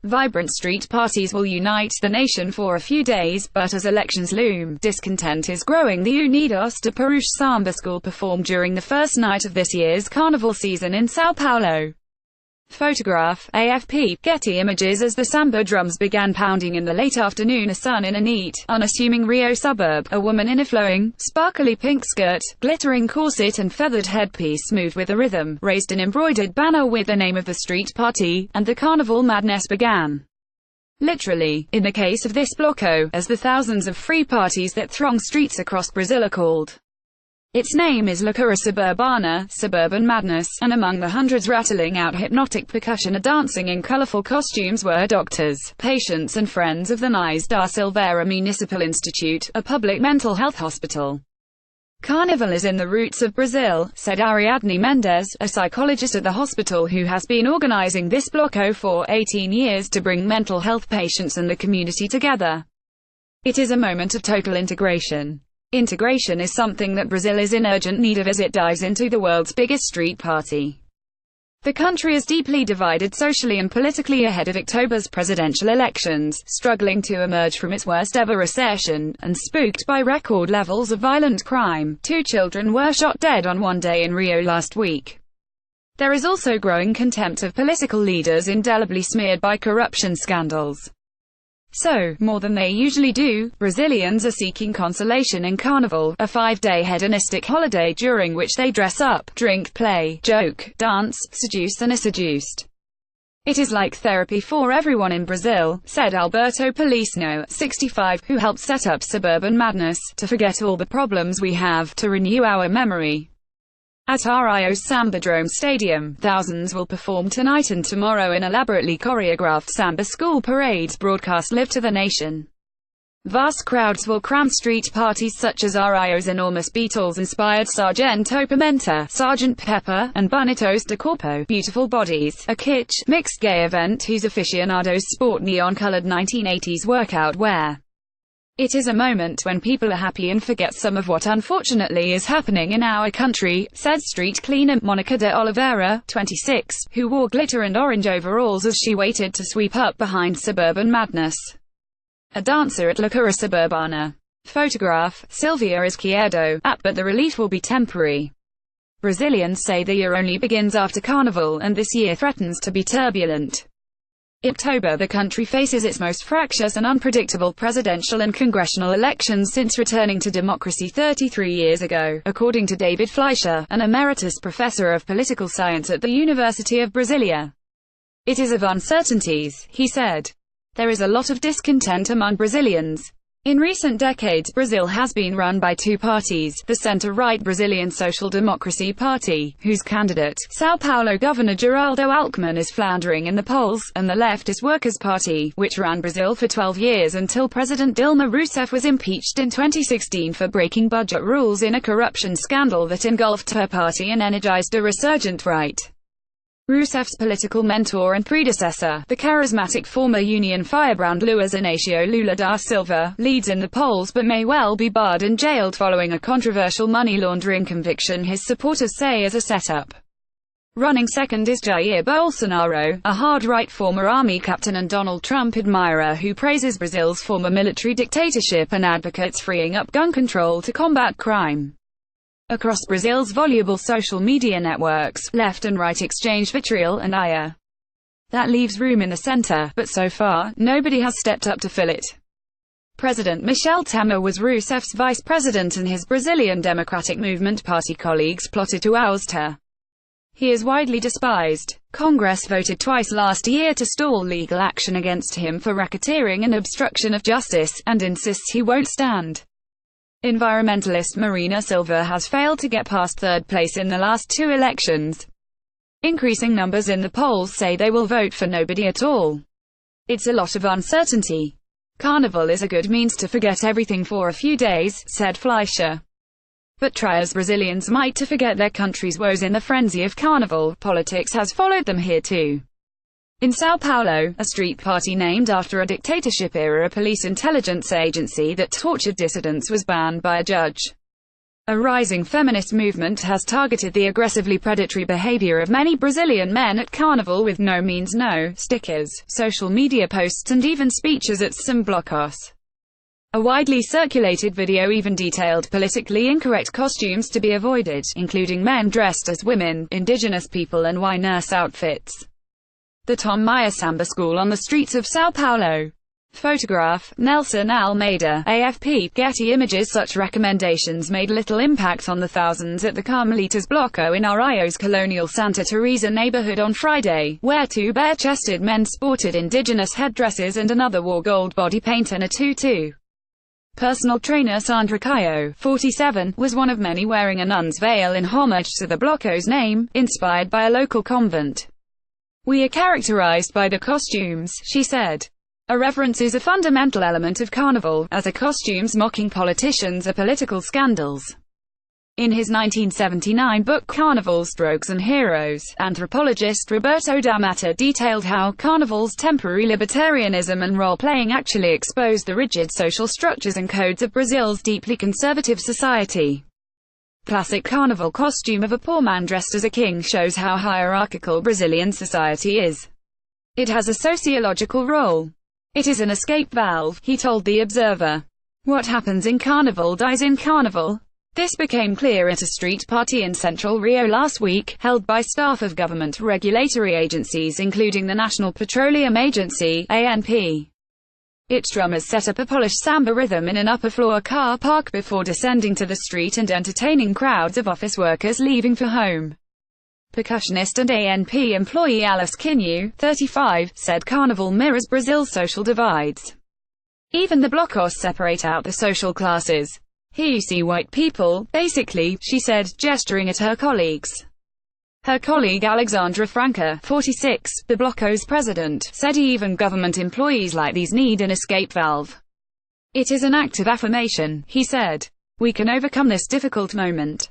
Vibrant street parties will unite the nation for a few days, but as elections loom, discontent is growing. The Unidos de Peruche samba school performed during the first night of this year's Carnival season in Sao Paulo. Photograph, AFP, Getty Images. As the samba drums began pounding in the late afternoon, a sun in a neat, unassuming Rio suburb, a woman in a flowing, sparkly pink skirt, glittering corset and feathered headpiece moved with a rhythm, raised an embroidered banner with the name of the street party, and the Carnival Madness began. Literally, in the case of this bloco, as the thousands of free parties that throng streets across Brazil are called. Its name is Loucura Suburbana, Suburban Madness, and among the hundreds rattling out hypnotic percussion or dancing in colourful costumes were doctors, patients and friends of the Nise da Silveira Municipal Institute, a public mental health hospital. Carnival is in the roots of Brazil, said Ariadne Mendes, a psychologist at the hospital who has been organizing this bloco for 18 years to bring mental health patients and the community together. It is a moment of total integration. Integration is something that Brazil is in urgent need of as it dives into the world's biggest street party. The country is deeply divided socially and politically ahead of October's presidential elections, struggling to emerge from its worst-ever recession, and spooked by record levels of violent crime. 2 children were shot dead on one day in Rio last week. There is also growing contempt of political leaders indelibly smeared by corruption scandals. So, more than they usually do, Brazilians are seeking consolation in Carnival, a 5-day hedonistic holiday during which they dress up, drink, play, joke, dance, seduce and are seduced. It is like therapy for everyone in Brazil, said Alberto Policino, 65, who helped set up Suburban Madness, to forget all the problems we have, to renew our memory. At Rio's Sambadrome Stadium, thousands will perform tonight and tomorrow in elaborately choreographed samba school parades broadcast live to the nation. Vast crowds will cram street parties such as Rio's enormous Beatles-inspired Sargento Pimenta, Sgt. Pepper, and Bonitos de Corpo, Beautiful Bodies, a kitsch, mixed gay event whose aficionados sport neon-colored 1980s workout wear. It is a moment when people are happy and forget some of what unfortunately is happening in our country, said street cleaner Monica de Oliveira, 26, who wore glitter and orange overalls as she waited to sweep up behind Suburban Madness. A dancer at Loucura Suburbana. Photograph, Silvia Izquierdo, but the relief will be temporary. Brazilians say the year only begins after Carnival, and this year threatens to be turbulent. In October, the country faces its most fractious and unpredictable presidential and congressional elections since returning to democracy 33 years ago, according to David Fleischer, an emeritus professor of political science at the University of Brasilia. It is of uncertainties, he said. There is a lot of discontent among Brazilians. In recent decades, Brazil has been run by 2 parties, the center-right Brazilian Social Democracy Party, whose candidate, Sao Paulo Governor Geraldo Alckmin, is floundering in the polls, and the leftist Workers' Party, which ran Brazil for 12 years until President Dilma Rousseff was impeached in 2016 for breaking budget rules in a corruption scandal that engulfed her party and energized a resurgent right. Rousseff's political mentor and predecessor, the charismatic former Union firebrand Luiz Inácio Lula da Silva, leads in the polls but may well be barred and jailed following a controversial money laundering conviction his supporters say is a setup. Running second is Jair Bolsonaro, a hard-right former army captain and Donald Trump admirer who praises Brazil's former military dictatorship and advocates freeing up gun control to combat crime. Across Brazil's voluble social media networks, left and right exchange vitriol and ire. That leaves room in the center, but so far, nobody has stepped up to fill it. President Michel Temer was Rousseff's vice president and his Brazilian Democratic Movement party colleagues plotted to oust her. He is widely despised. Congress voted twice last year to stall legal action against him for racketeering and obstruction of justice, and insists he won't stand. Environmentalist Marina Silva has failed to get past 3rd place in the last 2 elections. Increasing numbers in the polls say they will vote for nobody at all. It's a lot of uncertainty. Carnival is a good means to forget everything for a few days, said Fleischer. But try as Brazilians might to forget their country's woes in the frenzy of Carnival, politics has followed them here too. In Sao Paulo, a street party named after a dictatorship-era police intelligence agency that tortured dissidents was banned by a judge. A rising feminist movement has targeted the aggressively predatory behavior of many Brazilian men at Carnival with "no means no" stickers, social media posts and even speeches at some blocos. A widely circulated video even detailed politically incorrect costumes to be avoided, including men dressed as women, indigenous people and nurse outfits. The Tom Maier Samba School on the streets of Sao Paulo. Photograph, Nelson Almeida, AFP, Getty Images. Such recommendations made little impact on the thousands at the Carmelitas Bloco in Rio's colonial Santa Teresa neighborhood on Friday, where two bare-chested men sported indigenous headdresses and another wore gold body paint and a tutu. Personal trainer Sandra Caio, 47, was one of many wearing a nun's veil in homage to the Bloco's name, inspired by a local convent. "We are characterized by the costumes," she said. A reverence is a fundamental element of Carnival, as are costumes mocking politicians or political scandals. In his 1979 book Carnival: Strokes and Heroes, anthropologist Roberto D'Amata detailed how Carnival's temporary libertarianism and role-playing actually exposed the rigid social structures and codes of Brazil's deeply conservative society. Classic Carnival costume of a poor man dressed as a king shows how hierarchical Brazilian society is. It has a sociological role. It is an escape valve, he told The Observer. What happens in Carnival dies in Carnival. This became clear at a street party in central Rio last week, held by staff of government regulatory agencies including the National Petroleum Agency, ANP. Its drummers set up a polished samba rhythm in an upper-floor car park before descending to the street and entertaining crowds of office workers leaving for home. Percussionist and ANP employee Alice Quinhu, 35, said Carnival mirrors Brazil's social divides. Even the blocos separate out the social classes. "Here you see white people, basically," she said, gesturing at her colleagues. Her colleague Alexandra Franca, 46, the bloco's president, said even government employees like these need an escape valve. "It is an act of affirmation," he said. "We can overcome this difficult moment.